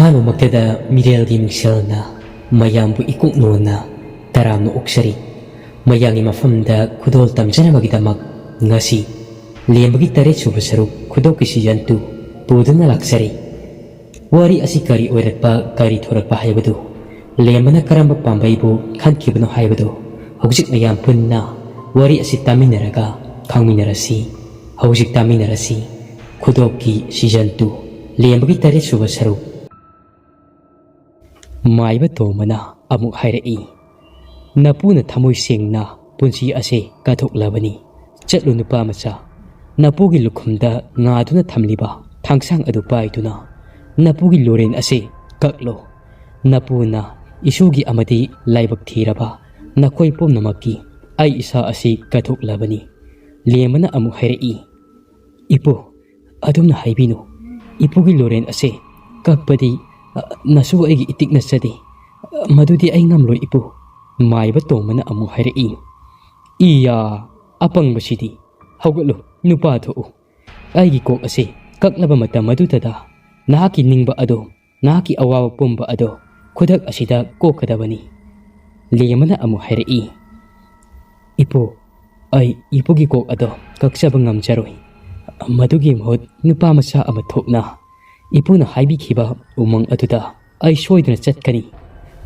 ꯑꯍꯥꯟꯕꯃꯛꯇꯗ ꯃꯤꯔꯦꯜꯒꯤ ꯃꯤꯡꯁꯦꯜꯅ ꯃꯌꯥꯝꯕꯨ ꯏꯀꯣꯛꯅꯣꯅ ꯇꯔꯥꯝꯅ ꯑꯣꯛꯆꯔꯤ꯫ ꯃꯌꯥꯝꯒꯤ ꯃꯐꯝꯗ ꯈꯨꯗꯣꯜ ꯇꯝꯖꯅꯕꯒꯤꯗꯃꯛ ꯉꯁꯤ ꯂꯦꯝꯕꯒꯤ 8ꯁꯨꯕ ꯁꯔꯨꯛ ꯈꯨꯗꯣꯞꯀꯤ ꯁꯤꯖꯟ 2 ꯄꯨꯗꯨꯅ ꯂꯥꯛꯆꯔꯤ꯫ ꯋꯥꯔꯤ ꯑꯁꯤ ꯀꯔꯤ ꯑꯣꯏꯔꯛꯄ ꯀꯔꯤ ꯊꯣꯔꯛꯄ ꯍꯥꯏꯕꯗꯨ, ꯂꯦꯝꯕꯅ ꯀꯔꯝꯕ ꯄꯥꯝꯕꯩꯕꯨ ꯈꯟꯈꯤꯕꯅꯣ ꯍꯥꯏꯕꯗꯨ ꯍꯧꯖꯤꯛ ꯃꯌꯥꯝ ꯄꯨꯟꯅ ꯋꯥꯔꯤ ꯑꯁꯤ ꯇꯥꯃꯤꯟꯅꯔꯒ ꯈꯪꯃꯤꯟꯅꯔꯁꯤ꯫ ꯍꯧꯖꯤꯛ ꯇꯥꯃꯤꯟꯅꯔꯁꯤ ꯈꯨꯗꯣꯞꯀꯤ ꯁꯤꯖꯟ 2 ꯂꯦꯝꯕꯒꯤ 8ꯁꯨꯕ ꯁꯔꯨꯛ꯫ ꯃꯥꯏꯕ ꯇꯣꯝꯕꯅ ꯑꯃꯨꯛ ꯍꯥꯏꯔꯛꯏ, ꯅꯄꯨꯅ ꯊꯃꯣꯏ ꯁꯦꯡꯅ ꯄꯨꯟꯁꯤ ꯑꯁꯦ ꯀꯠꯊꯣꯛꯂꯕꯅꯤ꯫ ꯆꯠꯂꯨ ꯅꯨꯄꯥ ꯃꯆꯥ, ꯅꯄꯨꯒꯤ ꯂꯨꯈꯨꯝꯗ ꯉꯥꯗꯨꯅ ꯊꯝꯂꯤꯕ ꯊꯥꯡꯁꯥꯡ ꯑꯗꯨ ꯄꯥꯏꯗꯨꯅ ꯅꯄꯨꯒꯤ ꯂꯣꯔꯦꯟ ꯑꯁꯦ ꯀꯛꯂꯣ꯫ ꯅꯄꯨꯅ ꯏꯁꯨꯒꯤ ꯑꯃꯗꯤ ꯂꯥꯏꯕꯛ ꯊꯤꯔꯕ ꯅꯈꯣꯏ ꯄꯨꯝꯅꯃꯛꯀꯤ ꯑꯩ ꯏꯁꯥ ꯑꯁꯤ ꯀꯠꯊꯣꯛꯂꯕꯅꯤ꯫ ꯂꯦꯝꯕꯅ ꯑꯃꯨꯛ ꯍꯥꯏꯔꯛꯏ, ꯏꯄꯨ ꯑꯗꯨꯝꯅ ꯍꯥꯏꯕꯤꯅꯨ, ꯏꯄꯨꯒꯤ ꯂꯣꯔꯦꯟ ꯑꯁꯦ ꯀꯛꯄꯗꯤ ꯅꯁꯨ ꯑꯩꯒꯤ ꯏꯇꯤꯛ ꯅꯠꯆꯗꯦ, ꯃꯗꯨꯗꯤ ꯑꯩ ꯉꯝꯂꯣꯏ ꯏꯄꯨ꯫ ꯃꯥꯏꯕ ꯇꯣꯝꯕꯅ ꯑꯃꯨꯛ ꯍꯥꯏꯔꯛꯏ, ꯏꯌꯥ ꯑꯄꯪꯕꯁꯤꯗꯤ, ꯍꯧꯒꯠꯂꯨ ꯅꯨꯄꯥ ꯊꯣꯛꯎ꯫ ꯑꯩꯒꯤ ꯀꯣꯛ ꯑꯁꯦ ꯀꯛꯂꯕ ꯃꯇꯝ ꯑꯗꯨꯗ ꯅꯍꯥꯛꯀꯤ ꯅꯤꯡꯕ ꯑꯗꯣ, ꯅꯍꯥꯛꯀꯤ ꯑꯋꯥꯕ ꯄꯨꯝꯕ ꯑꯗꯣ ꯈꯨꯗꯛ ꯑꯁꯤꯗ ꯀꯣꯛꯀꯗꯕꯅꯤ꯫ ꯂꯦꯝꯕꯅ ꯑꯃꯨꯛ ꯍꯥꯏꯔꯛꯏ, ꯏꯄꯨ ꯑꯩ ꯏꯄꯨꯒꯤ ꯀꯣꯛ ꯑꯗꯣ ꯀꯛꯆꯕ ꯉꯝꯖꯔꯣꯏ꯫ ꯃꯗꯨꯒꯤ ꯃꯍꯨꯠ ꯅꯨꯄꯥ ꯃꯆꯥ ꯑꯃ ꯊꯣꯛꯅ ꯏꯄꯨꯅ ꯍꯥꯏꯕꯤꯈꯤꯕ ꯎꯃꯪ ꯑꯗꯨꯗ ꯑꯩ ꯁꯣꯏꯗꯅ ꯆꯠꯀꯅꯤ꯫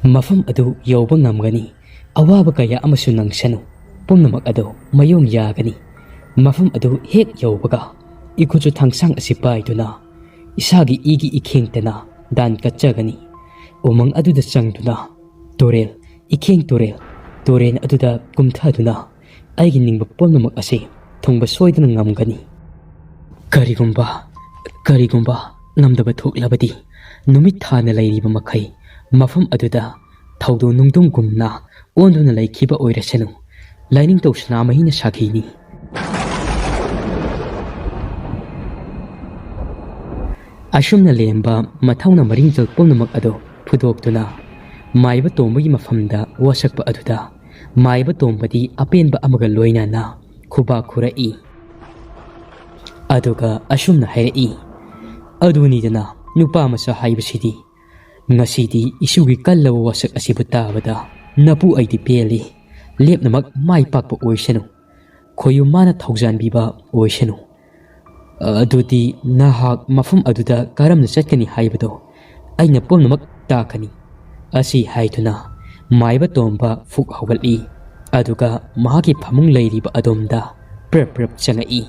ꯃꯐꯝ ꯑꯗꯨ ꯌꯧꯕ ꯉꯝꯒꯅꯤ꯫ ꯑꯋꯥꯕ ꯀꯌꯥ ꯑꯃꯁꯨ ꯅꯪꯁꯅꯨ, ꯄꯨꯝꯅꯃꯛ ꯑꯗꯣ ꯃꯌꯣꯡ ꯌꯥꯒꯅꯤ꯫ ꯃꯐꯝ ꯑꯗꯨ ꯍꯦꯛ ꯌꯧꯕꯒ ꯏꯈꯨꯠꯁꯨ ꯊꯥꯡꯁꯥꯡ ꯑꯁꯤ ꯄꯥꯏꯗꯨꯅ ꯏꯁꯥꯒꯤ ꯏꯒꯤ ꯏꯈꯦꯡꯇꯅ ꯗꯥꯟ ꯀꯠꯆꯒꯅꯤ꯫ ꯎꯃꯪ ꯑꯗꯨꯗ ꯆꯪꯗꯨꯅ ꯇꯨꯔꯦꯜ, ꯏꯈꯦꯡ ꯇꯨꯔꯦꯜ, ꯇꯨꯔꯦꯜ ꯑꯗꯨꯗ ꯀꯨꯝꯊꯗꯨꯅ ꯑꯩꯒꯤ ꯅꯤꯡꯕ ꯄꯨꯝꯅꯃꯛ ꯑꯁꯤ ꯊꯨꯡꯕ ꯁꯣꯏꯗꯅ ꯉꯝꯒꯅꯤ꯫ ꯀꯔꯤꯒꯨꯝꯕ ꯉꯝꯗꯕ ꯊꯣꯛꯂꯕꯗꯤ ꯅꯨꯃꯤꯠ ꯊꯥꯅ ꯂꯩꯔꯤꯕ ꯃꯈꯩ ꯃꯐꯝ ꯑꯗꯨꯗ ꯊꯧꯗꯣꯡ ꯅꯨꯡꯗꯣꯡꯒꯨꯝꯅ ꯑꯣꯟꯗꯨꯅ ꯂꯩꯈꯤꯕ ꯑꯣꯏꯔꯁꯅꯨ꯫ ꯂꯥꯏꯅꯤꯡꯊꯧ ꯁꯅꯥꯃꯍꯤꯅ ꯁꯥꯈꯤꯅꯤ꯫ ꯑꯁꯨꯝꯅ ꯂꯦꯝꯕ ꯃꯊꯧꯅ ꯃꯔꯤꯡꯖꯦꯜ ꯄꯨꯝꯅꯃꯛ ꯑꯗꯣ ꯐꯨꯗꯣꯛꯇꯨꯅ ꯃꯥꯏꯕ ꯇꯣꯝꯕꯒꯤ ꯃꯐꯝꯗ ꯋꯥꯁꯛꯄ ꯑꯗꯨꯗ ꯃꯥꯏꯕ ꯇꯣꯝꯕꯗꯤ ꯑꯄꯦꯟꯕ ꯑꯃꯒ ꯂꯣꯏꯅꯅ ꯈꯨꯕꯥꯛ ꯈꯨꯔꯛꯏ꯫ ꯑꯗꯨꯒ ꯑꯁꯨꯝꯅ ꯍꯥꯏꯔꯛꯏ, ꯑꯗꯨꯅꯤꯗꯅ ꯅꯨꯄꯥ ꯃꯆꯥ ꯍꯥꯏꯕꯁꯤꯗꯤ, ꯉꯁꯤꯗꯤ ꯏꯁꯨꯒꯤ ꯀꯜꯂꯕ ꯋꯥꯁꯛ ꯑꯁꯤꯕꯨ ꯇꯥꯕꯗ ꯅꯄꯨ ꯑꯩꯗꯤ ꯄꯦꯜꯂꯤ꯫ ꯂꯦꯞꯅꯃꯛ ꯃꯥꯏ ꯄꯥꯛꯄ ꯑꯣꯏꯁꯅꯨ, ꯈꯣꯏꯌꯨꯝ ꯃꯥꯅ ꯊꯧꯖꯥꯟꯕꯤꯕ ꯑꯣꯏꯁꯅꯨ꯫ ꯑꯗꯨꯗꯤ ꯅꯍꯥꯛ ꯃꯐꯝ ꯑꯗꯨꯗ ꯀꯔꯝꯅ ꯆꯠꯀꯅꯤ ꯍꯥꯏꯕꯗꯣ ꯑꯩꯅ ꯄꯨꯝꯅꯃꯛ ꯇꯥꯛꯀꯅꯤ꯫ ꯑꯁꯤ ꯍꯥꯏꯗꯨꯅ ꯃꯥꯏꯕ ꯇꯣꯝꯕ ꯐꯨꯛ ꯍꯧꯒꯠꯂꯤ꯫ ꯑꯗꯨꯒ ꯃꯍꯥꯛꯀꯤ ꯐꯃꯨꯡ ꯂꯩꯔꯤꯕ ꯑꯗꯣꯝꯗ ꯄ꯭ꯔꯞ ꯄ꯭ꯔꯞ ꯆꯪꯉꯛꯏ꯫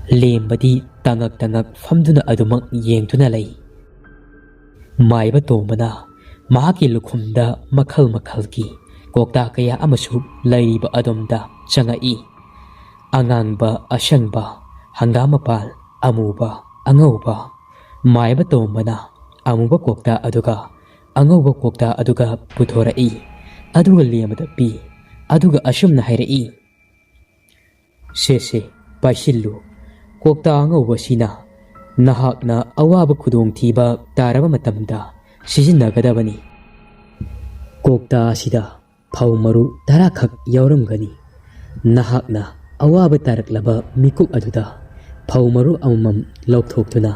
ꯂꯦꯝꯕꯗꯤ ꯇꯉꯛ ꯇꯉꯛ ꯐꯝꯗꯨꯅ ꯑꯗꯨꯃꯛ ꯌꯦꯡꯗꯨꯅ ꯂꯩ꯫ ꯃꯥꯏꯕ ꯇꯣꯝꯕꯅ ꯃꯍꯥꯛꯀꯤ ꯂꯨꯈꯨꯝꯗ ꯃꯈꯜ ꯃꯈꯜꯒꯤ ꯀꯧꯇꯥ ꯀꯌꯥ ꯑꯃꯁꯨ ꯂꯩꯔꯤꯕ ꯑꯗꯣꯝꯗ ꯆꯪꯉꯛꯏ꯫ ꯑꯉꯥꯡꯕ, ꯑꯁꯪꯕ, ꯍꯪꯒꯥꯝ ꯃꯄꯥꯜ, ꯑꯃꯨꯕ, ꯑꯉꯧꯕ꯫ ꯃꯥꯏꯕ ꯇꯣꯝꯕꯅ ꯑꯃꯨꯕ ꯀꯧꯇꯥ ꯑꯗꯨꯒ ꯑꯉꯧꯕ ꯀꯧꯇꯥ ꯑꯗꯨꯒ ꯄꯨꯊꯣꯔꯛꯏ꯫ ꯑꯗꯨꯒ ꯂꯦꯝꯕꯗ ꯄꯤ꯫ ꯑꯗꯨꯒ ꯑꯁꯨꯝꯅ ꯍꯥꯏꯔꯛꯏ, ꯁꯦ ꯄꯥꯏꯁꯤꯜꯂꯨ꯫ ꯀꯧꯇꯥ ꯑꯉꯧꯕꯁꯤꯅ ꯅꯍꯥꯛꯅ ꯑꯋꯥꯕ ꯈꯨꯗꯣꯡꯊꯤꯕ ꯇꯥꯔꯕ ꯃꯇꯝꯗ ꯁꯤꯖꯤꯟꯅꯒꯗꯕꯅꯤ꯫ ꯀꯧꯇꯥ ꯑꯁꯤꯗ ꯐꯧ ꯃꯔꯨ 10 ꯈꯛ ꯌꯥꯎꯔꯝꯒꯅꯤ꯫ ꯅꯍꯥꯛꯅ ꯑꯋꯥꯕ ꯇꯥꯔꯛꯂꯕ ꯃꯤꯀꯨꯞ ꯑꯗꯨꯗ ꯐꯧ ꯃꯔꯨ ꯑꯃꯃꯝ ꯂꯧꯊꯣꯛꯇꯨꯅ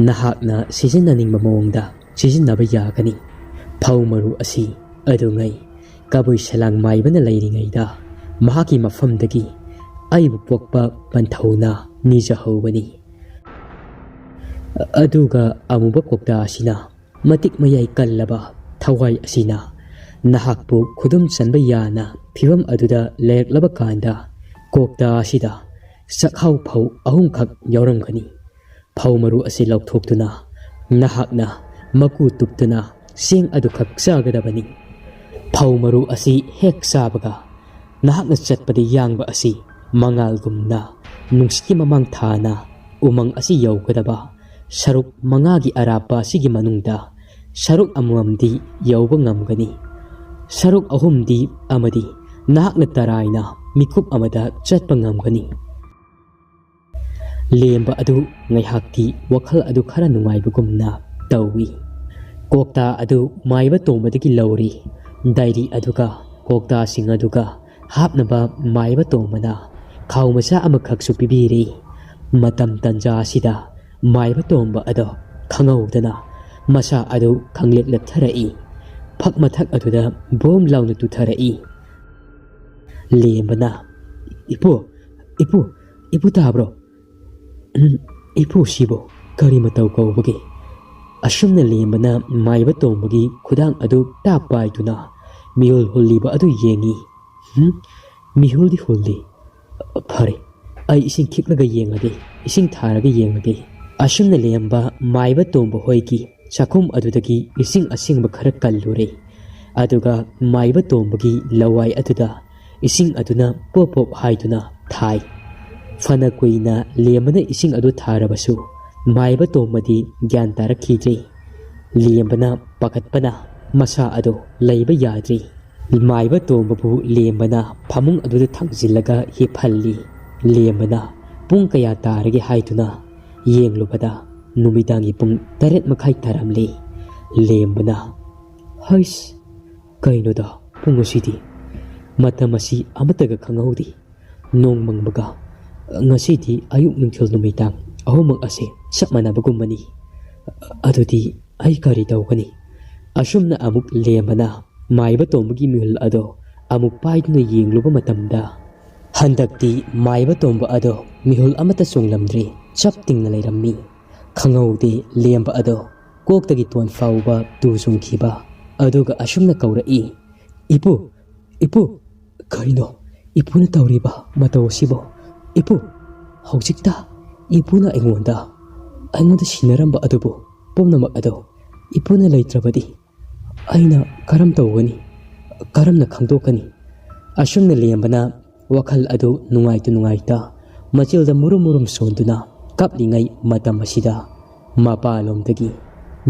ꯅꯍꯥꯛꯅ ꯁꯤꯖꯤꯟꯅꯅꯤꯡꯕ ꯃꯑꯣꯡꯗ ꯁꯤꯖꯤꯟꯅꯕ ꯌꯥꯒꯅꯤ꯫ ꯐꯧ ꯃꯔꯨ ꯑꯁꯤ ꯑꯗꯨꯉꯩ ꯀꯕꯨꯏ ꯁꯂꯥꯡ ꯃꯥꯏꯕꯅ ꯂꯩꯔꯤꯉꯩꯗ ꯃꯍꯥꯛꯀꯤ ꯃꯐꯝꯗꯒꯤ ꯑꯩꯕꯨ ꯄꯣꯛꯄ ꯄꯟꯊꯧꯅ ꯅꯤꯖꯍꯧꯕꯅꯤ꯫ ꯑꯗꯨꯒ ꯑꯃꯨꯕ ꯀꯧꯇꯥ ꯑꯁꯤꯅ ꯃꯇꯤꯛ ꯃꯌꯥꯏ ꯀꯜꯂꯕ ꯊꯋꯥꯏ ꯑꯁꯤꯅ ꯅꯍꯥꯛꯄꯨ ꯈꯨꯗꯨꯝ ꯆꯟꯕ ꯌꯥꯅ ꯐꯤꯚꯝ ꯑꯗꯨꯗ ꯂꯩꯔꯛꯂꯕ ꯀꯥꯟꯗ ꯀꯧꯇꯥ ꯑꯁꯤꯗ ꯆꯥꯛꯍꯥꯎ ꯐꯧ 3 ꯈꯛ ꯌꯥꯎꯔꯝꯒꯅꯤ꯫ ꯐꯧ ꯃꯔꯨ ꯑꯁꯤ ꯂꯧꯊꯣꯛꯇꯨꯅ ꯅꯍꯥꯛꯅ ꯃꯀꯨ ꯇꯨꯞꯇꯨꯅ ꯆꯦꯡ ꯑꯗꯨꯈꯛ ꯆꯥꯒꯗꯕꯅꯤ꯫ ꯐꯧ ꯃꯔꯨ ꯑꯁꯤ ꯍꯦꯛ ꯆꯥꯕꯒ ꯅꯍꯥꯛꯅ ꯆꯠꯄꯗ ꯌꯥꯡꯕ ꯑꯁꯤ ꯃꯉꯥꯜꯒꯨꯝꯅ ꯅꯨꯡꯁꯤꯠꯀꯤ ꯃꯃꯥꯡ ꯊꯥꯅ ꯎꯃꯪ ꯑꯁꯤ ꯌꯧꯒꯗꯕ ꯁꯔꯨꯛ 5ꯒꯤ ꯑꯔꯥꯞꯄ ꯑꯁꯤꯒꯤ ꯃꯅꯨꯡꯗ ꯁꯔꯨꯛ ꯑꯃꯃꯝꯗꯤ ꯌꯧꯕ ꯉꯝꯒꯅꯤ꯫ ꯁꯔꯨꯛ 3ꯗꯤ ꯑꯃꯗꯤ ꯅꯍꯥꯛꯅ ꯇꯔꯥꯏꯅ ꯃꯤꯀꯨꯞ ꯑꯃꯗ ꯆꯠꯄ ꯉꯝꯒꯅꯤ꯫ ꯂꯦꯝꯕ ꯑꯗꯨ ꯉꯥꯏꯍꯥꯛꯇꯤ ꯋꯥꯈꯜ ꯑꯗꯨ ꯈꯔ ꯅꯨꯡꯉꯥꯏꯕꯒꯨꯝꯅ ꯇꯧꯏ꯫ ꯀꯧꯇꯥ ꯑꯗꯨ ꯃꯥꯏꯕ ꯇꯣꯝꯕꯗꯒꯤ ꯂꯧꯔꯤ꯫ ꯗꯥꯏꯔꯤ ꯑꯗꯨꯒ ꯀꯧꯇꯥꯁꯤꯡ ꯑꯗꯨꯒ ꯍꯥꯞꯅꯕ ꯃꯥꯏꯕ ꯇꯣꯝꯕꯅ ꯈꯥꯎ ꯃꯆꯥ ꯑꯃꯈꯛꯁꯨ ꯄꯤꯕꯤꯔꯤ꯫ ꯃꯇꯝ ꯇꯟꯖꯥ ꯑꯁꯤꯗ ꯃꯥꯏꯕ ꯇꯣꯝꯕ ꯑꯗꯣ ꯈꯪꯍꯧꯗꯅ ꯃꯁꯥ ꯑꯗꯨ ꯈꯪꯂꯦꯞ ꯂꯦꯞꯊꯔꯛꯏ ꯐꯛ ꯃꯊꯛ ꯑꯗꯨꯗ ꯕꯣꯝ ꯂꯥꯎꯅ ꯇꯨꯊꯔꯛꯏ ꯂꯦꯝꯕꯅ ꯏꯄꯨ ꯏꯄꯨ ꯏꯄꯨ ꯇꯥꯕ꯭ꯔꯣ ꯏꯄꯨ ꯁꯤꯕꯨ ꯀꯔꯤ ꯃꯇꯧ ꯀꯧꯕꯒꯦ ꯑꯁꯨꯝꯅ ꯂꯦꯝꯕꯅ ꯃꯥꯏꯕ ꯇꯣꯝꯕꯒꯤ ꯈꯨꯗꯥꯡ ꯑꯗꯨ ꯇꯥꯞ ꯄꯥꯏꯗꯨꯅ ꯃꯤꯍꯨꯜ ꯍꯨꯜꯂꯤꯕ ꯑꯗꯨ ꯌꯦꯡꯉꯤ ꯃꯤꯍꯨꯜꯗꯤ ꯍꯨꯜꯂꯤ ꯐꯔꯦ ꯑꯩ ꯏꯁꯤꯡ ꯈꯤꯛꯂꯒ ꯌꯦꯡꯂꯒꯦ ꯏꯁꯤꯡ ꯊꯥꯔꯒ ꯌꯦꯡꯂꯒꯦ ꯑꯁꯨꯝꯅ ꯂꯦꯝꯕ ꯃꯥꯏꯕ ꯇꯣꯝꯕ ꯍꯣꯏꯒꯤ ꯆꯥꯛꯈꯨꯝ ꯑꯗꯨꯗꯒꯤ ꯏꯁꯤꯡ ꯑꯁꯦꯡꯕ ꯈꯔ ꯀꯜꯂꯨꯔꯦ ꯑꯗꯨꯒ ꯃꯥꯏꯕ ꯇꯣꯝꯕꯒꯤ ꯂꯋꯥꯏ ꯑꯗꯨꯗ ꯏꯁꯤꯡ ꯑꯗꯨꯅ ꯄꯣꯞ ꯄꯣꯞ ꯍꯥꯏꯗꯨꯅ ꯊꯥꯏ ꯐꯅ ꯀꯨꯏꯅ ꯂꯦꯝꯕꯅ ꯏꯁꯤꯡ ꯑꯗꯨ ꯊꯥꯔꯕꯁꯨ ꯃꯥꯏꯕ ꯇꯣꯝꯕꯗꯤ ꯒ꯭ꯌꯥꯟ ꯇꯥꯔꯛꯈꯤꯗ꯭ꯔꯦ ꯂꯦꯝꯕꯅ ꯄꯥꯈꯠꯄꯅ ꯃꯁꯥ ꯑꯗꯨ ꯂꯩꯕ ꯌꯥꯗ꯭ꯔꯤ ꯃꯥꯏꯕ ꯇꯣꯝꯕꯕꯨ ꯂꯦꯝꯕꯅ ꯐꯃꯨꯡ ꯑꯗꯨꯗ ꯊꯥꯡꯖꯤꯜꯂꯒ ꯍꯤꯞꯍꯜꯂꯤ ꯂꯦꯝꯕꯅ ꯄꯨꯡ ꯀꯌꯥ ꯇꯥꯔꯒꯦ ꯍꯥꯏꯗꯨꯅ ꯌꯦꯡꯂꯨꯕꯗ ꯅꯨꯃꯤꯗꯥꯡꯒꯤ ꯄꯨꯡ 8:30 ꯇꯥꯔꯝꯂꯦ ꯂꯦꯝꯕꯅ ꯍꯩꯁ ꯀꯩꯅꯣꯗ ꯄꯨꯡ ꯑꯁꯤꯗꯤ ꯃꯇꯝ ꯑꯁꯤ ꯑꯃꯠꯇꯒ ꯈꯪꯍꯧꯗꯦ ꯅꯣꯡ ꯃꯪꯕꯒ ꯉꯁꯤꯗꯤ ꯑꯌꯨꯛ ꯅꯨꯡꯊꯤꯜ ꯅꯨꯃꯤꯗꯥꯡ ꯑꯍꯨꯝꯃꯛ ꯑꯁꯦ ꯆꯞ ꯃꯥꯟꯅꯕꯒꯨꯝꯕꯅꯤ ꯑꯗꯨꯗꯤ ꯑꯩ ꯀꯔꯤ ꯇꯧꯒꯅꯤ ꯑꯁꯨꯝꯅ ꯑꯃꯨꯛ ꯂꯦꯝꯕꯅ ꯃꯥꯏꯕ ꯇꯣꯝꯕꯒꯤ ꯃꯤꯍꯨꯜ ꯑꯗꯣ ꯑꯃꯨꯛ ꯄꯥꯏꯗꯨꯅ ꯌꯦꯡꯂꯨꯕ ꯃꯇꯝꯗ ꯍꯟꯗꯛꯇꯤ ꯃꯥꯏꯕ ꯇꯣꯝꯕ ꯑꯗꯣ ꯃꯤꯍꯨꯜ ꯑꯃꯠꯇ ꯆꯣꯡꯂꯝꯗ꯭ꯔꯦ ꯆꯞ ꯇꯤꯡꯅ ꯂꯩꯔꯝꯃꯤ ꯈꯪꯍꯧꯗꯦ ꯂꯦꯝꯕ ꯑꯗꯣ ꯀꯣꯛꯇꯒꯤ ꯇꯣꯟ ꯐꯥꯎꯕ ꯇꯨ ꯆꯨꯡꯈꯤꯕ ꯑꯗꯨꯒ ꯑꯁꯨꯝꯅ ꯀꯧꯔꯛꯏ ꯏꯄꯨ ꯏꯄꯨ ꯀꯔꯤꯅꯣ ꯏꯄꯨꯅ ꯇꯧꯔꯤꯕ ꯃꯇꯧ ꯑꯁꯤꯕꯨ ꯏꯄꯨ ꯍꯧꯖꯤꯛꯇ ꯏꯄꯨꯅ ꯑꯩꯉꯣꯟꯗ ꯁꯤꯟꯅꯔꯝꯕ ꯑꯗꯨꯕꯨ ꯄꯨꯝꯅꯃꯛ ꯑꯗꯣ ꯏꯄꯨꯅ ꯂꯩꯇ꯭ꯔꯕꯗꯤ ꯑꯩꯅ ꯀꯔꯝ ꯇꯧꯒꯅꯤ ꯀꯔꯝꯅ ꯈꯪꯗꯣꯛꯀꯅꯤ ꯑꯁꯨꯝꯅ ꯂꯦꯝꯕꯅ ꯋꯥꯈꯜ ꯑꯗꯨ ꯅꯨꯡꯉꯥꯏꯇ ꯃꯆꯤꯜꯗ ꯃꯨꯔꯨꯝ ꯃꯨꯔꯨꯝ ꯁꯣꯟꯗꯨꯅ ꯀꯞꯂꯤꯉꯩ ꯃꯇꯝ ꯑꯁꯤꯗ ꯃꯄꯥꯟꯂꯣꯝꯗꯒꯤ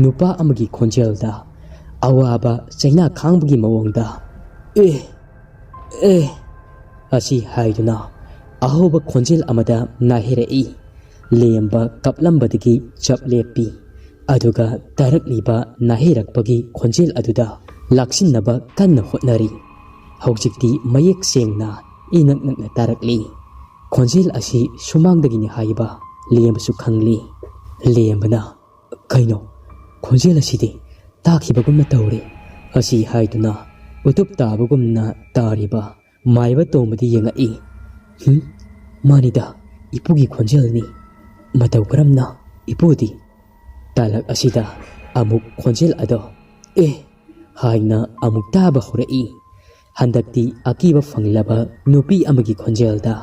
ꯅꯨꯄꯥ ꯑꯃꯒꯤ ꯈꯣꯟꯖꯦꯜꯗ ꯑꯋꯥꯕ ꯆꯩꯅꯥ ꯈꯥꯡꯕꯒꯤ ꯃꯑꯣꯡꯗ ꯑꯦ ꯑꯁꯤ ꯍꯥꯏꯗꯨꯅ ꯑꯍꯧꯕ ꯈꯣꯟꯖꯦꯜ ꯑꯃꯗ ꯅꯥꯍꯩꯔꯛꯏ ꯂꯦꯝꯕ ꯀꯞꯂꯝꯕꯗꯒꯤ ꯆꯞ ꯂꯦꯞꯄꯤ ꯑꯗꯨꯒ ꯇꯥꯔꯛꯂꯤꯕ ꯅꯥꯍꯩꯔꯛꯄꯒꯤ ꯈꯣꯟꯖꯦꯜ ꯑꯗꯨꯗ ꯂꯥꯛꯁꯤꯟꯅꯕ ꯀꯟꯅ ꯍꯣꯠꯅꯔꯤ ꯍꯧꯖꯤꯛꯇꯤ ꯃꯌꯦꯛ ꯁꯦꯡꯅ ꯏꯅꯛ ꯅꯛꯅ ꯇꯥꯔꯛꯂꯤ ꯈꯣꯟꯖꯦꯜ ꯑꯁꯤ ꯁꯨꯃꯥꯡꯗꯒꯤꯅꯤ ꯍꯥꯏꯕ ꯂꯦꯝꯕꯁꯨ ꯈꯪꯂꯤ ꯂꯦꯝꯕꯅ ꯀꯩꯅꯣ ꯈꯣꯟꯖꯦꯜ ꯑꯁꯤꯗꯤ ꯇꯥꯈꯤꯕꯒꯨꯝꯅ ꯇꯧꯔꯦ ꯑꯁꯤ ꯍꯥꯏꯗꯨꯅ ꯎꯇꯨꯞ ꯇꯥꯕꯒꯨꯝꯅ ꯇꯥꯔꯤꯕ ꯃꯥꯏꯕ ꯇꯣꯝꯕꯗꯤ ꯌꯦꯡꯉꯛꯏ ꯃꯥꯅꯤꯗ ꯏꯄꯨꯒꯤ ꯈꯣꯟꯖꯦꯜꯅꯤ ꯃꯇꯧ ꯀꯔꯝꯅ ꯏꯄꯨꯗꯤ ꯇꯥꯂꯛ ꯑꯁꯤꯗ ꯑꯃꯨꯛ ꯈꯣꯟꯖꯦꯜ ꯑꯗꯣ ꯍꯥꯏꯅ ꯑꯃꯨꯛ ꯇꯥꯕ ꯍꯧꯔꯛꯏ ꯍꯟꯗꯛꯇꯤ ꯑꯀꯤꯕ ꯐꯪꯂꯕ ꯅꯨꯄꯤ ꯑꯃꯒꯤ ꯈꯣꯟꯖꯦꯜꯗ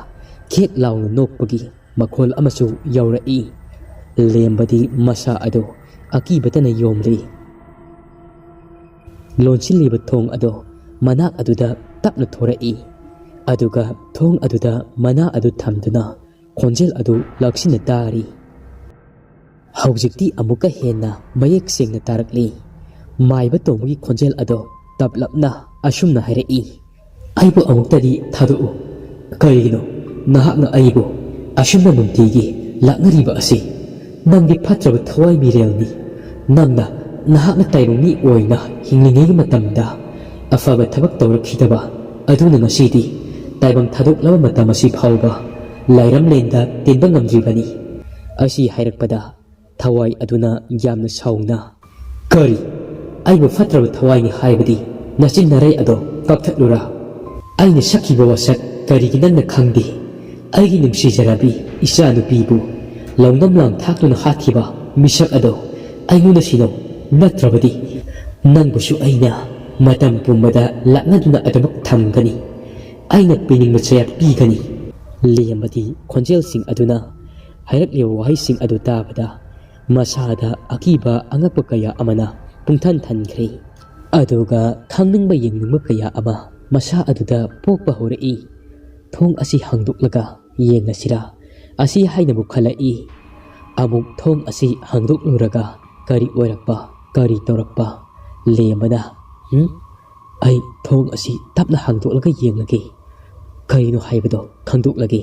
ꯈꯦꯠ ꯂꯥꯎꯅ ꯅꯣꯛꯄꯒꯤ ꯃꯈꯣꯜ ꯑꯃꯁꯨ ꯌꯧꯔꯛꯏ ꯂꯦꯝꯕꯗꯤ ꯃꯁꯥ ꯑꯗꯣ ꯑꯀꯤꯕꯇꯅ ꯌꯣꯝꯂꯤ ꯂꯣꯟꯁꯤꯜꯂꯤꯕ ꯊꯣꯡ ꯑꯗꯣ ꯃꯅꯥꯛ ꯑꯗꯨꯗ ꯇꯞꯅ ꯊꯣꯔꯛꯏ ꯑꯗꯨꯒ ꯊꯣꯡ ꯑꯗꯨꯗ ꯃꯅꯥ ꯑꯗꯨ ꯊꯝꯗꯨꯅ ꯈꯣꯟꯖꯦꯜ ꯑꯗꯨ ꯂꯥꯛꯁꯤꯟꯅ ꯇꯥꯔꯤ ꯍꯧꯖꯤꯛꯇꯤ ꯑꯃꯨꯛꯀ ꯍꯦꯟꯅ ꯃꯌꯦꯛ ꯁꯦꯡꯅ ꯇꯥꯔꯛꯂꯤ ꯃꯥꯏꯕ ꯇꯣꯝꯕꯒꯤ ꯈꯣꯟꯖꯦꯜ ꯑꯗꯣ ꯇꯞꯂꯞꯅ ꯑꯁꯨꯝꯅ ꯍꯥꯏꯔꯛꯏ ꯑꯩꯕꯨ ꯑꯃꯨꯛꯇꯗꯤ ꯊꯥꯗꯣꯛꯎ ꯀꯔꯤꯒꯤꯅꯣ ꯅꯍꯥꯛꯅ ꯑꯩꯕꯨ ꯑꯁꯨꯝꯅ ꯅꯨꯡꯇꯤꯒꯤ ꯂꯥꯛꯅꯔꯤꯕ ꯑꯁꯤ ꯅꯪꯗꯤ ꯐꯠꯇ꯭ꯔꯕ ꯊꯋꯥꯏ ꯃꯤꯔꯦꯜꯅꯤ ꯅꯍꯥꯛꯅ ꯇꯥꯏꯕꯪ ꯃꯤ ꯑꯣꯏꯅ ꯍꯤꯡꯂꯤꯉꯩꯒꯤ ꯃꯇꯝꯗ ꯑꯐꯕ ꯊꯕꯛ ꯇꯧꯔꯛꯈꯤꯗꯕ ꯑꯗꯨꯅ ꯉꯁꯤꯗꯤ ꯇꯥꯏꯕꯪ ꯊꯥꯗꯣꯛꯂꯕ ꯃꯇꯝ ꯑꯁꯤ ꯐꯥꯎꯕ ꯂꯥꯏꯔꯝꯂꯦꯟꯗ ꯇꯤꯟꯕ ꯉꯝꯗ꯭ꯔꯤꯕꯅꯤ ꯑꯁꯤ ꯍꯥꯏꯔꯛꯄꯗ ꯊꯋꯥꯏ ꯑꯗꯨꯅ ꯌꯥꯝꯅ ꯁꯥꯎꯅ ꯀꯔꯤ ꯑꯩꯕꯨ ꯐꯠꯇ꯭ꯔꯕ ꯊꯋꯥꯏꯅꯤ ꯍꯥꯏꯕꯗꯤ ꯅꯆꯤꯟ ꯅꯔꯩ ꯑꯗꯣ ꯀꯛꯊꯠꯂꯨꯔꯥ ꯑꯩꯅ ꯁꯛꯈꯤꯕ ꯋꯥꯁꯛ ꯀꯔꯤꯒꯤ ꯅꯪꯅ ꯈꯪꯗꯦ ꯑꯩꯒꯤ ꯅꯨꯡꯁꯤꯖꯔꯕꯤ ꯏꯆꯥ ꯅꯨꯄꯤꯕꯨ ꯂꯧꯅꯝ ꯂꯥꯡ ꯊꯥꯛꯇꯨꯅ ꯍꯥꯠꯈꯤꯕ ꯃꯤꯁꯛ ꯑꯗꯣ ꯑꯩꯉꯣꯟꯗ ꯁꯤꯟꯅꯧ ꯅꯠꯇ꯭ꯔꯕꯗꯤ ꯅꯪꯕꯨꯁꯨ ꯑꯩꯅ ꯃꯇꯝ ꯄꯨꯝꯕꯗ ꯂꯥꯛꯅꯗꯨꯅ ꯑꯗꯨꯃꯛ ꯊꯝꯒꯅꯤ ꯑꯩꯅ ꯄꯤꯅꯤꯡꯕ ꯆꯩꯔꯥꯛ ꯄꯤꯒꯅꯤ ꯂꯦꯝꯕꯗꯤ ꯈꯣꯟꯖꯦꯜꯁꯤꯡ ꯑꯗꯨꯅ ꯍꯥꯏꯔꯛꯂꯤꯕ ꯋꯥꯍꯩꯁꯤꯡ ꯑꯗꯨ ꯇꯥꯕꯗ ꯃꯁꯥꯗ ꯑꯀꯤꯕ ꯑꯉꯛꯄ ꯀꯌꯥ ꯑꯃꯅ ꯄꯨꯡꯊꯟ ꯊꯟꯈ꯭ꯔꯦ ꯑꯗꯨꯒ ꯈꯪꯅꯤꯡꯕ ꯌꯦꯡꯅꯤꯡꯕ ꯀꯌꯥ ꯑꯃ ꯃꯁꯥ ꯑꯗꯨꯗ ꯄꯣꯛꯄ ꯍꯧꯔꯛꯏ ꯊꯣꯡ ꯑꯁꯤ ꯍꯥꯡꯗꯣꯛꯂꯒ ꯌꯦꯡꯉꯁꯤꯔꯥ ꯑꯁꯤ ꯍꯥꯏꯅꯕꯨ ꯈꯜꯂꯛꯏ ꯑꯃꯨꯛ ꯊꯣꯡ ꯑꯁꯤ ꯍꯥꯡꯗꯣꯛꯂꯨꯔꯒ ꯀꯔꯤ ꯑꯣꯏꯔꯛꯄ ꯀꯔꯤ ꯇꯧꯔꯛꯄ ꯂꯦꯝꯕꯅ ꯑꯩ ꯊꯣꯡ ꯑꯁꯤ ꯇꯞꯅ ꯍꯥꯡꯗꯣꯛꯂꯒ ꯌꯦꯡꯂꯒꯦ ꯀꯔꯤꯅꯣ ꯍꯥꯏꯕꯗꯣ ꯈꯪꯗꯣꯛꯂꯒꯦ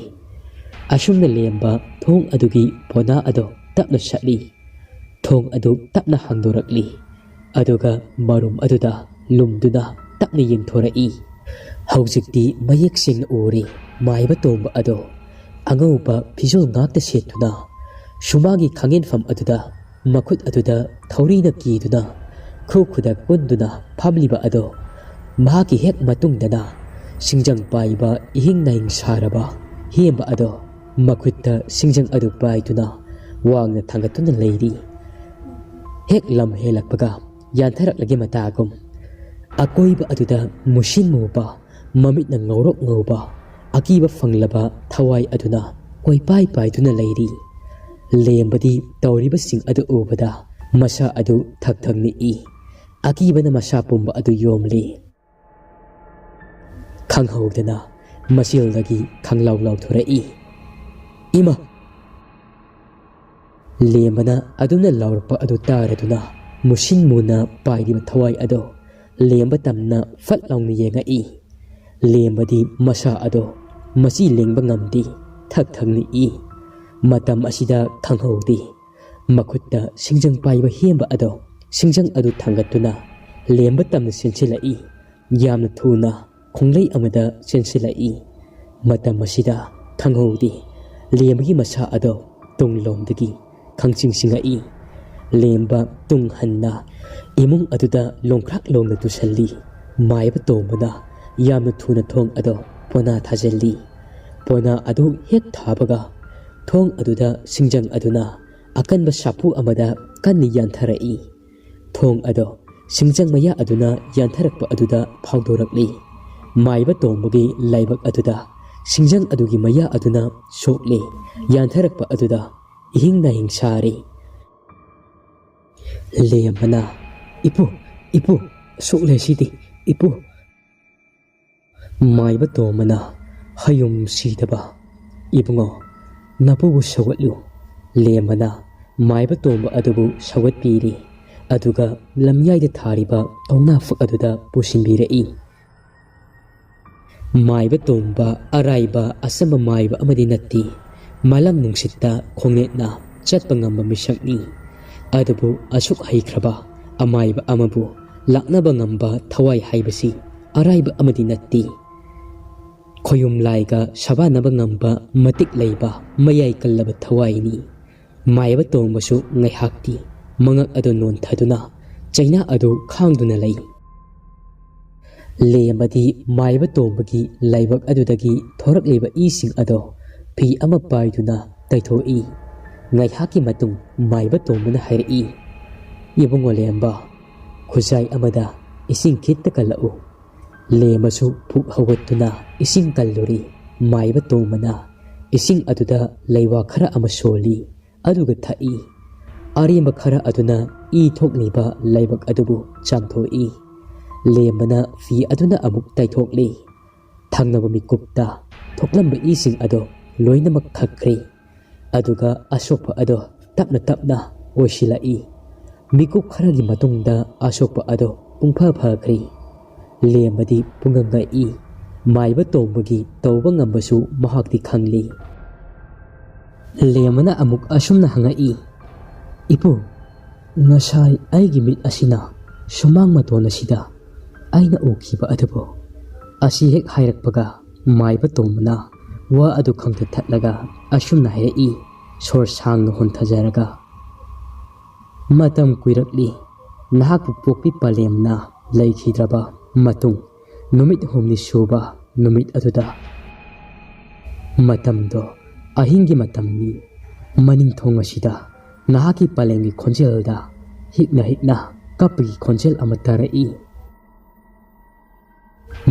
ꯑꯁꯨꯝꯅ ꯂꯦꯝꯕ ꯊꯣꯡ ꯑꯗꯨꯒꯤ ꯄꯣꯅꯥ ꯑꯗꯣ ꯇꯞꯅ ꯁꯠꯂꯤ ꯊꯣꯡ ꯑꯗꯨ ꯇꯞꯅ ꯍꯥꯡꯗꯣꯔꯛꯂꯤ ꯑꯗꯨꯒ ꯃꯔꯨꯝ ꯑꯗꯨꯗ ꯂꯨꯝꯗꯨꯅ ꯇꯞꯅ ꯌꯦꯡꯊꯣꯔꯛꯏ ꯍꯧꯖꯤꯛꯇꯤ ꯃꯌꯦꯛ ꯁꯦꯡꯅ ꯎꯔꯦ ꯃꯥꯏꯕ ꯇꯣꯝꯕ ꯑꯗꯣ ꯑꯉꯧꯕ ꯐꯤꯖꯣꯜ ꯉꯥꯛꯇ ꯁꯦꯠꯇꯨꯅ ꯁꯨꯃꯥꯡꯒꯤ ꯈꯥꯡꯉꯦꯟꯐꯝ ꯑꯗꯨꯗ ꯃꯈꯨꯠ ꯑꯗꯨꯗ ꯊꯧꯔꯤꯅ ꯀꯤꯗꯨꯅ ꯈꯨ ꯈꯨꯗꯛ ꯄꯨꯟꯗꯨꯅ ꯐꯝꯂꯤꯕ ꯑꯗꯣ ꯃꯍꯥꯛꯀꯤ ꯍꯦꯛ ꯃꯇꯨꯡꯗꯅ ꯁꯤꯡꯖꯪ ꯄꯥꯏꯕ ꯏꯍꯤꯡ ꯅꯥꯍꯤꯡ ꯁꯥꯔꯕ ꯍꯦꯝꯕ ꯑꯗꯣ ꯃꯈꯨꯠꯇ ꯁꯤꯡꯖꯪ ꯑꯗꯨ ꯄꯥꯏꯗꯨꯅ ꯋꯥꯡꯅ ꯊꯥꯡꯒꯠꯇꯨꯅ ꯂꯩꯔꯤ꯫ ꯍꯦꯛ ꯂꯝ ꯍꯦꯜꯂꯛꯄꯒ ꯌꯥꯟꯊꯔꯛꯂꯒꯦ ꯃꯇꯥꯒꯨꯝ ꯑꯀꯣꯏꯕ ꯑꯗꯨꯗ ꯃꯨꯁꯤꯟ ꯃꯨꯕ ꯃꯃꯤꯠꯅ ꯉꯧꯔꯣꯛ ꯉꯧꯕ ꯑꯀꯤꯕ ꯐꯪꯂꯕ ꯊꯋꯥꯏ ꯑꯗꯨꯅ ꯀꯣꯏꯄꯥꯏ ꯄꯥꯏꯗꯨꯅ ꯂꯩꯔꯤ꯫ ꯂꯦꯝꯕꯗꯤ ꯇꯧꯔꯤꯕꯁꯤꯡ ꯑꯗꯨ ꯎꯕꯗ ꯃꯁꯥ ꯑꯗꯨ ꯊꯛ ꯊꯛ ꯅꯤꯛꯏ꯫ ꯑꯀꯤꯕꯅ ꯃꯁꯥ ꯄꯨꯝꯕ ꯑꯗꯨ ꯌꯣꯝꯂꯤ꯫ ꯈꯪꯍꯧꯗꯅ ꯃꯆꯤꯜꯗꯒꯤ ꯈꯪꯂꯥꯎ ꯂꯥꯎꯊꯣꯔꯛꯏ꯫ ꯏꯃꯥ! ꯂꯦꯝꯕꯅ ꯑꯗꯨꯝꯅ ꯂꯥꯎꯔꯛꯄ ꯑꯗꯨ ꯇꯥꯔꯗꯨꯅ ꯃꯨꯁꯤꯟ ꯃꯨꯅ ꯄꯥꯏꯔꯤꯕ ꯊꯋꯥꯏ ꯑꯗꯣ ꯂꯦꯝꯕ ꯇꯝꯅ ꯐꯠ ꯂꯥꯎꯅ ꯌꯦꯡꯉꯛꯏ꯫ ꯂꯦꯝꯕꯗꯤ ꯃꯁꯥ ꯑꯗꯣ ꯃꯆꯤ ꯂꯦꯡꯕ ꯉꯝꯗꯦ, ꯊꯛ ꯊꯛ ꯅꯤꯛꯏ꯫ ꯃꯇꯝ ꯑꯁꯤꯗ ꯈꯪꯍꯧꯗꯦ ꯃꯈꯨꯠꯇ ꯁꯤꯡꯖꯪ ꯄꯥꯏꯕ ꯍꯦꯝꯕ ꯑꯗꯣ ꯁꯤꯡꯖꯪ ꯑꯗꯨ ꯊꯥꯡꯒꯠꯇꯨꯅ ꯂꯦꯝꯕ ꯇꯝꯅ ꯆꯦꯟꯁꯤꯜꯂꯛꯏ꯫ ꯌꯥꯝꯅ ꯊꯨꯅ ꯈꯣꯡꯂꯩ ꯑꯃꯗ ꯆꯦꯟꯁꯤꯜꯂꯛꯏ꯫ ꯃꯇꯝ ꯑꯁꯤꯗ ꯈꯪꯍꯧꯗꯦ ꯂꯦꯝꯕꯒꯤ ꯃꯁꯥ ꯑꯗꯣ ꯇꯨꯡꯂꯣꯝꯗꯒꯤ ꯈꯪꯆꯤꯡ ꯆꯤꯡꯉꯛꯏ꯫ ꯂꯦꯝꯕ ꯇꯨꯡ ꯍꯟꯅ ꯏꯃꯨꯡ ꯑꯗꯨꯗ ꯂꯣꯡꯈ꯭ꯔꯥꯛ ꯂꯣꯡꯅ ꯇꯨꯁꯜꯂꯤ꯫ ꯃꯥꯏꯕ ꯇꯣꯝꯕꯅ ꯌꯥꯝꯅ ꯊꯨꯅ ꯊꯣꯡ ꯑꯗꯣ ꯄꯣꯅꯥ ꯊꯥꯖꯤꯜꯂꯤ꯫ ꯄꯣꯅꯥ ꯑꯗꯨ ꯍꯦꯛ ꯊꯥꯕꯒ ꯊꯣꯡ ꯑꯗꯨꯗ ꯁꯤꯡꯖꯪ ꯑꯗꯨꯅ ꯑꯀꯟꯕ ꯁꯥꯐꯨ ꯑꯃꯗ ꯀꯟꯅ ꯌꯥꯟꯊꯔꯛꯏ꯫ ꯊꯣꯡ ꯑꯗꯣ ꯁꯤꯡꯖꯪ ꯃꯌꯥ ꯑꯗꯨꯅ ꯌꯥꯟꯊꯔꯛꯄ ꯑꯗꯨꯗ ꯐꯥꯎꯗꯣꯔꯛꯂꯤ꯫ ꯃꯥꯏꯕ ꯇꯣꯝꯕꯒꯤ ꯂꯥꯏꯕꯛ ꯑꯗꯨꯗ ꯁꯤꯡꯖꯪ ꯑꯗꯨꯒꯤ ꯃꯌꯥ ꯑꯗꯨꯅ ꯁꯣꯛꯂꯤ꯫ ꯌꯥꯟꯊꯔꯛꯄ ꯑꯗꯨꯗ इहिंग नाहिंग सारी लेमना इपु इपु सोले सिदी इपु माइब तोमना हयुम सीदबा इबुंगो नपुबु सवत्लु लेमना माइब तोमबा अदुबु सवत पीरी अदुगा लमयाइदा थारिबा औना फक अदुदा पुसिनबिरई माइब तोमबा अराइबा असम माइब अमदि नत्ती मालम नुंसित्ता खोंगनेटना चटपा ngamba मिसकनी अदुबु असुक हैख्रबा अमाइबा अमबु लाक्नबा ngamba थवाई हाइबसी अराइबा अमदि नत्ती खोयुम लाइगा सबानबा ngamba मतिक लैबा मयाई कल्लबा थवाईनी माइबा तोंबसु ngaihakti mangak adu non thaduna chaina adu khangduna lei लेमदी माइबा तोंबगी लाइबक अदुदगी थोरकलेबा इसिंग अदो फी अमा पाइदुना तैथोई ngaihakki matung maiba tongmana hairi ibungo lemba khuzai amada ising khitta kallau lemasu phuk hawatuna ising kalluri maiba tongmana ising aduda leiwa khara ama soli aduga thai arima khara aduna i thokliba laibak adubu chamthoi lemana fi aduna amuk taithokli thangnaba mikupta thoklamba ising ado loinamak khakri अदुगा अशोकपा अदो तपना तपना ओइसिलाई मिकुप खरागी मतुंगदा अशोकपा अदो पुंफा फखरि लेमदी पुंगंगाई माइबा तोंबगी तौबा ngambasु महाक्ति खंगली Lemna अमुक असुमना हंगाई इपु नसाई आइगी मिट असिना सुमांग मतोन असिदा आइना ओखिबा adobo असि हेक हाइरकपगा माइबा तोंबना वा अदु खंगते थटलगा असुमना हाइरई सोर सांग होंथजरगा मतम कुइरकली नाहकु पोकपी पलेमना लैखिद्रबा मतुंग नुमित होमनि सुबा नुमित अदुदा मतमदो अहिंगी मतमनी मनिंग थोंग असिदा नाहकी पलेंगी खोंजेलदा हिकना हिकना कपगी खोंजेल अमतरई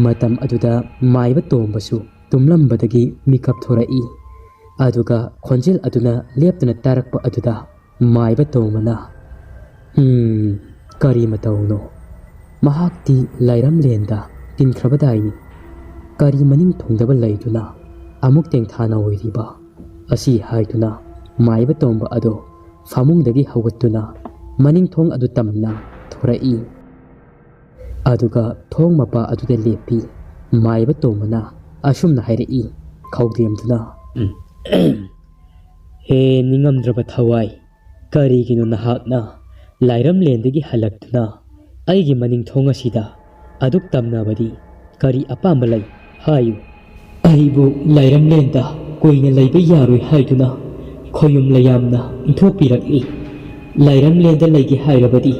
मतम अदुदा माइबा तोंबसु तुमलंबदगी मिकप थोरई अदुगा खोंजेल अदुना लेपतना तारकपा अदुदा माइबा तोंबना करी मतौनो महाक्ति लाइरम लेंदा तिनख्रबदाइनी करी मनिंग थोंदबा लैदुना अमुक तेंथाना ओइरिबा असि हाइदुना माइबा तोंबा अदो फामुंगदगी हवत्तुना मनिंग थोंग अदु तमना थोरई अदुगा थोंग मपा अदुदा लेपी माइबा तोंबना असुमना हाइरई खौदेमदुना हे निंगमद्रबा थवाई करिगिनो नहाकना लाइरम लेंदगी हलक्तुना अइगी मनिंग थोंग असिदा अदुक तमनाबदी करी अपांबा लै हायु अइबु लाइरम लेंदा कोइना लैबा यारोइ हाइदुना खोयुम लयामना इंथोपिरकली ꯂꯥꯏꯔꯝꯂꯦꯟꯗ ꯂꯩꯒꯦ ꯍꯥꯏꯔꯕꯗꯤ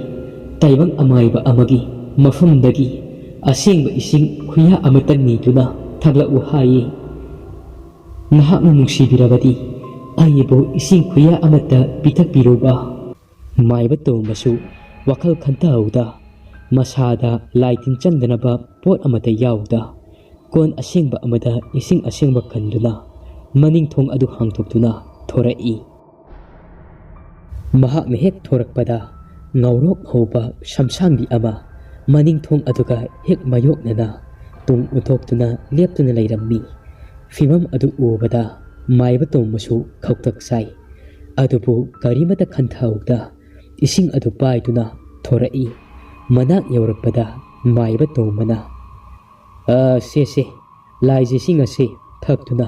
ꯇꯥꯏꯕꯪ ꯑꯃꯥꯏꯕ ꯑꯃꯒꯤ ꯃꯐꯝꯗꯒꯤ ꯑꯁꯦꯡꯕ ꯏꯁꯤꯡ ꯈꯨꯌꯥ ꯑꯃꯇꯪ ꯅꯤꯗꯨꯅ ꯊꯛꯂꯛꯎ ꯍꯥꯏꯌꯦ꯫ ꯅꯍꯥꯛꯅ ꯅꯨꯡꯁꯤꯕꯤꯔꯕꯗꯤ ꯑꯩꯕꯨ ꯏꯁꯤꯡ ꯈꯨꯌꯥ ꯑꯃꯠꯇ ꯄꯤꯊꯛꯄꯤꯔꯨꯕ꯫ ꯃꯥꯏꯕ ꯇꯣꯝꯕꯁꯨ ꯋꯥꯈꯜ ꯈꯟꯊꯍꯧꯗ ꯃꯁꯥꯗ ꯂꯥꯏ ꯇꯤꯟ ꯆꯪꯗꯅꯕ ꯄꯣꯠ ꯑꯃꯠꯇ ꯌꯥꯎꯗ ꯀꯣꯟ ꯑꯁꯦꯡꯕ ꯑꯃꯗ ꯏꯁꯤꯡ ꯑꯁꯦꯡꯕ ꯀꯟꯗꯨꯅ ꯃꯅꯤꯡ ꯊꯣꯡ ꯑꯗꯨ ꯍꯥꯡꯗꯣꯛꯇꯨꯅ ꯊꯣꯔꯛꯏ꯫ ꯃꯍꯥꯛꯅ ꯍꯦꯛ ꯊꯣꯔꯛꯄꯗ ꯉꯧꯔꯣꯛ ꯉꯧꯕ ꯁꯝꯁꯥꯡꯕꯤ ꯑꯃ ꯃꯅꯤꯡ ꯊꯣꯡ ꯑꯗꯨꯒ ꯍꯦꯛ ꯃꯥꯌꯣꯛꯅꯅ ꯇꯨꯡ ꯎꯟꯊꯣꯛꯇꯨꯅ ꯂꯦꯞꯇꯨꯅ ꯂꯩꯔꯝꯃꯤ꯫ ꯐꯤꯚꯝ ꯑꯗꯨ ꯎꯕꯗ ꯃꯥꯏꯕ ꯇꯣꯝꯕꯁꯨ ꯈꯧꯇꯛ ꯆꯥꯏ꯫ ꯑꯗꯨꯕꯨ ꯀꯔꯤꯃꯠꯇ ꯈꯟꯊꯍꯧꯗ ꯏꯁꯤꯡ ꯑꯗꯨ ꯄꯥꯏꯗꯨꯅ ꯊꯣꯔꯛꯏ꯫ ꯃꯅꯥꯛ ꯌꯧꯔꯛꯄꯗ ꯃꯥꯏꯕ ꯇꯣꯝꯕꯅ ꯁꯦ ꯂꯥꯏꯁꯦ ꯏꯁꯤꯡ ꯑꯁꯤ ꯊꯛꯇꯨꯅ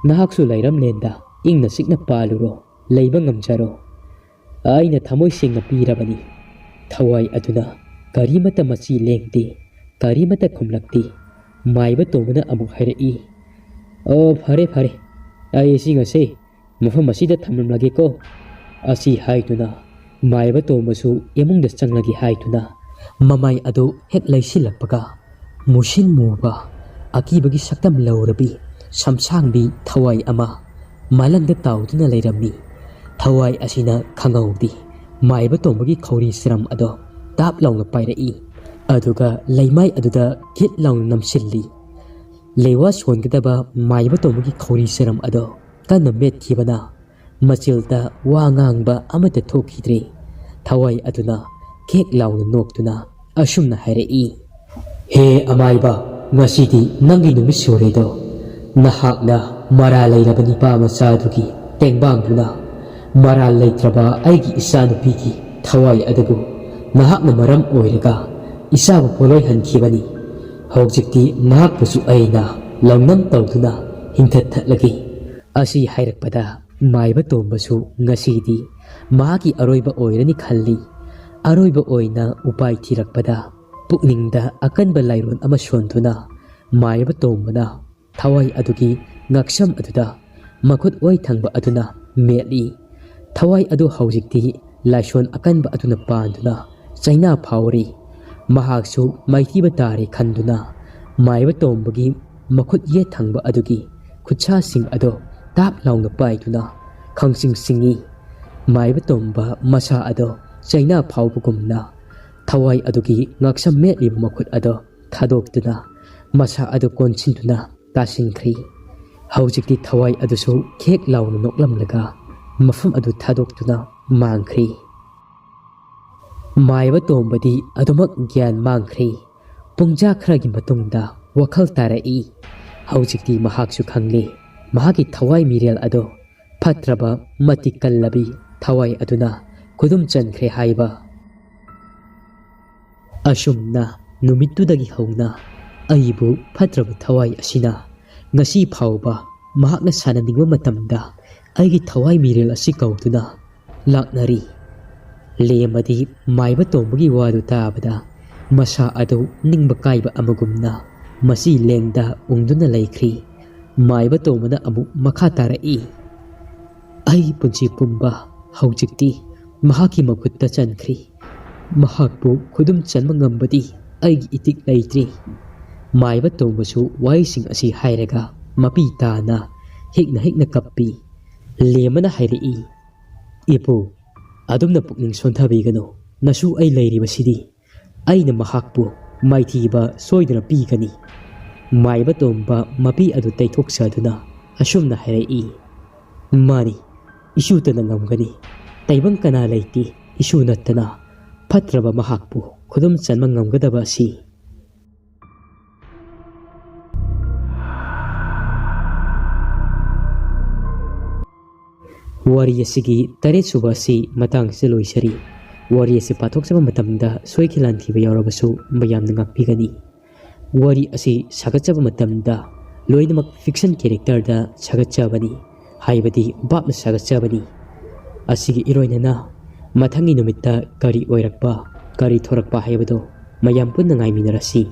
ꯅꯍꯥꯛꯁꯨ ꯂꯩꯔꯝꯂꯦꯟꯗ ꯏꯪꯅ ꯆꯤꯛꯅ ꯄꯥꯜꯂꯨꯔꯣ, ꯂꯩꯕ ꯉꯝꯖꯔꯣ꯫ ꯑꯩꯅ ꯊꯃꯣꯏ ꯁꯦꯡꯅ ꯄꯤꯔꯕꯅꯤ꯫ ꯊꯋꯥꯏ ꯑꯗꯨꯅ ꯀꯔꯤꯃꯠꯇ ꯃꯆꯤ ꯂꯦꯡꯗꯦ, ꯀꯔꯤꯃꯠꯇ ꯈꯨꯝꯂꯛꯇꯦ꯫ ꯃꯥꯏꯕ ꯇꯣꯝꯕꯅ ꯑꯃꯨꯛ ꯍꯥꯏꯔꯛꯏ, ꯐꯔꯦ ꯑꯩ ꯏꯁꯤꯡ ꯑꯁꯤ ꯃꯐꯝ ꯑꯁꯤꯗ ꯊꯝꯂꯝꯂꯒꯦꯀꯣ꯫ ꯑꯁꯤ ꯍꯥꯏꯗꯨꯅ ꯃꯥꯏꯕ ꯇꯣꯝꯕꯁꯨ ꯏꯃꯨꯡꯗ ꯆꯪꯂꯒꯦ ꯍꯥꯏꯗꯨꯅ ꯃꯃꯥꯏ ꯑꯗꯨ ꯍꯦꯛ ꯂꯩꯁꯤꯜꯂꯛꯄꯒ ꯃꯨꯁꯤꯟ ꯃꯨꯕ ꯑꯀꯤꯕꯒꯤ ꯁꯛꯇꯝ ꯂꯧꯔꯕꯤ ꯁꯝꯁꯥꯡꯕꯤ ꯊꯋꯥꯏ ꯑꯃ ꯃꯥꯂꯪꯗ ꯇꯥꯎꯗꯨꯅ ꯂꯩꯔꯝꯃꯤ꯫ ꯊꯋꯥꯏ ꯑꯁꯤꯅ ꯈꯪꯍꯧꯗꯦ ꯃꯥꯏꯕ ꯇꯣꯝꯕꯒꯤ ꯈꯧꯔꯤ ꯁꯤꯔꯝ ꯑꯗꯣ ꯇꯥꯞ ꯂꯥꯎꯅ ꯄꯥꯏꯔꯛꯏ꯫ ꯑꯗꯨꯒ ꯂꯩꯃꯥꯏ ꯑꯗꯨꯗ ꯀꯤꯠ ꯂꯥꯎꯅ ꯅꯝꯁꯤꯜꯂꯤ꯫ ꯂꯩꯋꯥ ꯁꯣꯟꯒꯗꯕ ꯃꯥꯏꯕ ꯇꯣꯝꯕꯒꯤ ꯈꯧꯔꯤ ꯁꯤꯔꯝ ꯑꯗꯣ ꯀꯟꯅ ꯃꯦꯠꯈꯤꯕꯅ ꯃꯆꯤꯜꯗ ꯋꯥ ꯉꯥꯡꯕ ꯑꯃꯠꯇ ꯊꯣꯛꯈꯤꯗ꯭ꯔꯦ꯫ ꯊꯋꯥꯏ ꯑꯗꯨꯅ ꯈꯦꯛ ꯂꯥꯎꯅ ꯅꯣꯛꯇꯨꯅ ꯑꯁꯨꯝꯅ ꯍꯥꯏꯔꯛꯏ, ꯍꯦ ꯑꯃꯥꯏꯕ, ꯉꯁꯤꯗꯤ ꯅꯪꯒꯤ ꯅꯨꯃꯤꯠ ꯁꯨꯔꯦꯗꯣ꯫ ꯅꯍꯥꯛꯅ ꯃꯔꯥꯜ ꯂꯩꯔꯕ ꯅꯤꯄꯥ ꯃꯆꯥꯗꯨꯒꯤ ꯇꯦꯡꯕꯥꯡꯗꯨꯅ ꯃꯔꯥꯜ ꯂꯩꯇ꯭ꯔꯕ ꯑꯩꯒꯤ ꯏꯆꯥꯅꯨꯄꯤꯒꯤ ꯊꯋꯥꯏ ꯑꯗꯨꯕꯨ ꯅꯍꯥꯛꯅ ꯃꯔꯝ ꯑꯣꯏꯔꯒ ꯏꯆꯥꯕꯨ ꯄꯣꯂꯣꯏꯍꯟꯈꯤꯕꯅꯤ꯫ ꯍꯧꯖꯤꯛꯇꯤ ꯅꯍꯥꯛꯄꯨꯁꯨ ꯑꯩꯅ ꯂꯧꯅꯝ ꯇꯧꯗꯨꯅ ꯍꯤꯡꯊꯠꯂꯒꯦ꯫ ꯑꯁꯤ ꯍꯥꯏꯔꯛꯄꯗ ꯃꯥꯏꯕ ꯇꯣꯝꯕꯁꯨ ꯉꯁꯤꯗꯤ ꯃꯍꯥꯛꯀꯤ ꯑꯔꯣꯏꯕ ꯑꯣꯏꯔꯅꯤ ꯈꯜꯂꯤ꯫ ꯑꯔꯣꯏꯕ ꯑꯣꯏꯅ ꯎꯄꯥꯏ ꯊꯤꯔꯛꯄꯗ ꯄꯨꯛꯅꯤꯡꯗ ꯑꯀꯟꯕ ꯂꯥꯏꯔꯣꯟ ꯑꯃ ꯁꯣꯟꯗꯨꯅ ꯃꯥꯏꯕ ꯇꯣꯝꯕꯅ ꯊꯋꯥꯏ ꯑꯗꯨꯒꯤ ꯉꯛꯁꯝ ꯑꯗꯨꯗ ꯃꯈꯨꯠ ꯑꯣꯏ ꯊꯪꯕ ꯑꯗꯨꯅ ꯃꯦꯠꯂꯤ꯫ ꯊꯋꯥꯏ ꯑꯗꯨ ꯍꯧꯖꯤꯛꯇꯤ ꯂꯥꯏꯁꯣꯟ ꯑꯀꯟꯕ ꯑꯗꯨꯅ ꯄꯥꯟꯗꯨꯅ ꯆꯩꯅꯥ ꯐꯥꯎꯔꯤ꯫ ꯃꯍꯥꯛꯁꯨ ꯃꯥꯏꯊꯤꯕ ꯇꯥꯔꯦ ꯈꯟꯗꯨꯅ ꯃꯥꯏꯕ ꯇꯣꯝꯕꯒꯤ ꯃꯈꯨꯠ ꯌꯦꯠ ꯊꯪꯕ ꯑꯗꯨꯒꯤ ꯈꯨꯠꯁꯥꯁꯤꯡ ꯑꯗꯣ ꯇꯥꯞ ꯂꯥꯎꯅ ꯄꯥꯏꯗꯨꯅ ꯈꯪꯁꯤꯡ ꯁꯤꯡꯏ꯫ ꯃꯥꯏꯕ ꯇꯣꯝꯕ ꯃꯁꯥ ꯑꯗꯣ ꯆꯩꯅꯥ ꯐꯥꯎꯕꯒꯨꯝꯅ ꯊꯋꯥꯏ ꯑꯗꯨꯒꯤ ꯉꯛꯁꯝ ꯃꯦꯠꯂꯤꯕ ꯃꯈꯨꯠ ꯑꯗꯣ ꯊꯥꯗꯣꯛꯇꯨꯅ ꯃꯁꯥ ꯑꯗꯨ ꯀꯣꯟꯁꯤꯟꯗꯨꯅ ꯇꯥꯁꯤꯟꯈ꯭ꯔꯤ꯫ ꯍꯧꯖꯤꯛꯇꯤ ꯊꯋꯥꯏ ꯑꯗꯨꯁꯨ ꯈꯦꯛ ꯂꯥꯎꯅ ꯅꯣꯛꯂꯝꯂꯒ ꯃꯐꯝ ꯑꯗꯨ ꯊꯥꯗꯣꯛꯇꯨꯅ ꯃꯥꯡꯈ꯭ꯔꯤ꯫ ꯃꯥꯏꯕ ꯇꯣꯝꯕꯗꯤ ꯑꯗꯨꯃꯛ ꯒ꯭ꯌꯥꯟ ꯃꯥꯡꯈ꯭ꯔꯤ꯫ ꯄꯨꯡꯖꯥ ꯈꯔꯒꯤ ꯃꯇꯨꯡꯗ ꯋꯥꯈꯜ ꯇꯥꯔꯛꯏ꯫ ꯍꯧꯖꯤꯛꯇꯤ ꯃꯍꯥꯛꯁꯨ ꯈꯪꯂꯦ ꯃꯍꯥꯛꯀꯤ ꯊꯋꯥꯏ ꯃꯤꯔꯦꯜ ꯑꯗꯣ ꯐꯠꯇ꯭ꯔꯕ ꯃꯇꯤꯛ ꯀꯜꯂꯕꯤ ꯊꯋꯥꯏ ꯑꯗꯨꯅ ꯈꯨꯗꯨꯝ ꯆꯟꯈ꯭ꯔꯦ ꯍꯥꯏꯕ꯫ ꯑꯁꯨꯝꯅ ꯅꯨꯃꯤꯠꯇꯨꯗꯒꯤ ꯍꯧꯅ ꯑꯩꯕꯨ ꯐꯠꯇ꯭ꯔꯕ ꯊꯋꯥꯏ ꯑꯁꯤꯅ ꯉꯁꯤ ꯐꯥꯎꯕ ꯃꯍꯥꯛꯅ ꯁꯥꯟꯅꯅꯤꯡꯕ ꯃꯇꯝꯗ ꯑꯩꯒꯤ ꯊꯋꯥꯏ ꯃꯤꯔꯦꯜ ꯑꯁꯤ ꯀꯧꯗꯨꯅ ꯂꯥꯛꯅꯔꯤ꯫ ꯂꯦꯝꯃꯗꯤ ꯃꯥꯏꯕ ꯇꯣꯝꯕꯒꯤ ꯋꯥꯗꯨ ꯇꯥꯕꯗ ꯃꯁꯥ ꯑꯗꯨ ꯅꯤꯡꯕ ꯀꯥꯏꯕ ꯑꯃꯒꯨꯝꯅ ꯃꯆꯤ ꯂꯦꯡꯗ ꯎꯪꯗꯨꯅ ꯂꯩꯈ꯭ꯔꯤ꯫ ꯃꯥꯏꯕ ꯇꯣꯝꯕꯅ ꯑꯃꯨꯛ ꯃꯈꯥ ꯇꯥꯔꯛꯏ, ꯑꯩꯒꯤ ꯄꯨꯟꯁꯤ ꯄꯨꯝꯕ ꯍꯧꯖꯤꯛꯇꯤ ꯃꯍꯥꯛꯀꯤ ꯃꯈꯨꯠꯇ ꯆꯟꯈ꯭ꯔꯤ꯫ ꯃꯍꯥꯛꯄꯨ ꯈꯨꯗꯨꯝ ꯆꯟꯕ ꯉꯝꯕꯗꯤ ꯑꯩꯒꯤ ꯏꯇꯤꯛ ꯂꯩꯇ꯭ꯔꯤ꯫ ꯃꯥꯏꯕ ꯇꯣꯝꯕꯁꯨ ꯋꯥꯍꯩꯁꯤꯡ ꯑꯁꯤ ꯍꯥꯏꯔꯒ ꯃꯄꯤ ꯇꯥꯅ ꯍꯤꯛꯅ ꯀꯞꯄꯤ꯫ ꯂꯦꯝꯃꯅ ꯍꯥꯏꯔꯛꯏ, ꯏꯄꯨ, ꯑꯗꯨꯝꯅ ꯄꯨꯛꯅꯤꯡ ꯁꯣꯟꯊꯕꯤꯒꯅꯨ꯫ ꯅꯁꯨ ꯑꯩ ꯂꯩꯔꯤꯕꯁꯤꯗꯤ ꯑꯩꯅ ꯃꯍꯥꯛꯄꯨ ꯃꯥꯏꯊꯤꯕ ꯁꯣꯏꯗꯅ ꯄꯤꯒꯅꯤ꯫ ꯃꯥꯏꯕ ꯇꯣꯝꯕ ꯃꯄꯤ ꯑꯗꯨ ꯇꯩꯊꯣꯛꯆꯗꯨꯅ ꯑꯁꯨꯝꯅ ꯍꯥꯏꯔꯛꯏ, ꯃꯥꯅꯤ, ꯏꯁꯨꯇꯅ ꯉꯝꯒꯅꯤ꯫ ꯇꯩꯕꯪ ꯀꯅꯥ ꯂꯩꯇꯦ ꯏꯁꯨ ꯅꯠꯇꯅ ꯐꯠꯇ꯭ꯔꯕ ꯃꯍꯥꯛꯄꯨ ꯈꯨꯗꯨꯝ ꯆꯟꯕ ꯉꯝꯒꯗꯕ ꯑꯁꯤ꯫ ꯋꯥꯔꯤ ꯑꯁꯤꯒꯤ 7ꯁꯨꯕ ꯑꯁꯤ ꯃꯇꯥꯡꯁꯤꯗ ꯂꯣꯏꯁꯔꯤ꯫ ꯋꯥꯔꯤ ꯑꯁꯤ ꯄꯥꯊꯣꯛꯆꯕ ꯃꯇꯝꯗ ꯁꯣꯏꯈꯤ ꯂꯥꯟꯈꯤꯕ ꯌꯥꯎꯔꯕꯁꯨ ꯃꯌꯥꯝꯅ ꯉꯥꯛꯄꯤꯒꯅꯤ꯫ ꯋꯥꯔꯤ ꯑꯁꯤ ꯁꯥꯒꯠꯆꯕ ꯃꯇꯝꯗ ꯂꯣꯏꯅꯃꯛ ꯐꯤꯛꯁꯟ ꯀꯦꯔꯦꯛꯇꯔꯗ ꯁꯥꯒꯠꯆꯕꯅꯤ, ꯍꯥꯏꯕꯗꯤ ꯚꯥꯞꯅ ꯁꯥꯒꯠꯆꯕꯅꯤ꯫ ꯑꯁꯤꯒꯤ ꯏꯔꯣꯏꯅꯅ ꯃꯊꯪꯒꯤ ꯅꯨꯃꯤꯠꯇ ꯀꯔꯤ ꯑꯣꯏꯔꯛꯄ, ꯀꯔꯤ ꯊꯣꯔꯛꯄ ꯍꯥꯏꯕꯗꯣ ꯃꯌꯥꯝ ꯄꯨꯟꯅ ꯉꯥꯏꯃꯤꯟꯅꯔꯁꯤ꯫